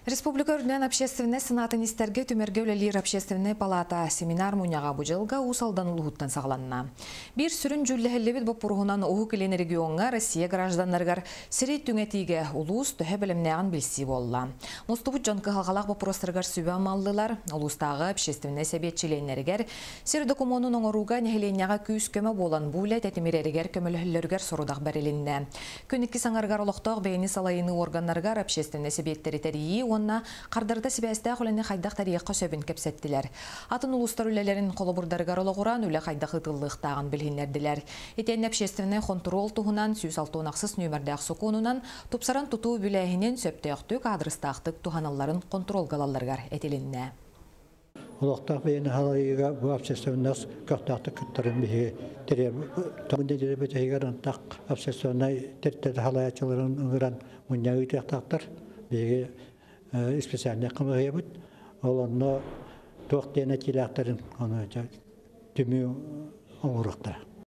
Республика Үрден общественный сенатын истерге түмергеулелер общественный палата семинар муняға бұжылға усалдан ұлғыттан сағланна. Bir сүрін жүлләхеллебет боппұрғынан оғы келен регионға Россия гражданларғар сирет түңетіге ұлыс түхе білімнеғін білсі болла. Мұстыбыт жонқы халғалақ боппұрыстырғар сүбі амалдылар, ұлыстағы общественный себетчиленлергер, сирді комонun оңыруға нехеленяға күйіс көмі болан бұлі тәтімерергер көмілілерге сұрудақ бәрелінне. Көніккі саңарғар олықтақ бейіні салайыны органларғар общественный себеттері тәрейі онна қардарда себәсті қолыны қайдақ тарихқа сөбін кепсеттілер. Атын ұлыстар үлелерін қолыбырдарғар олығыран үлі қайдақ ұтылықтағын білгендерділер. Етен общественный контрол тұғынан сүйіс алтуынақсыз нөмірдәқ сұқуынынан тұпсаран тұту бүләйінен сөптіқтік адрыстақтық тұғаналарын контрол қалаларғар әтелінне. Олықтақ бейіні халайыға бұл общественнас көқтақты күттірін бейі терер. Тұмынды деді бөтейгер ынтақ общественнай теттеді халайачыларын ұңыран мұня үйтіқтақтыр. Бейі специальный қымығы ебіт. Ол оны тоқ дейін әтеліқтарын түмі оңырықтыр.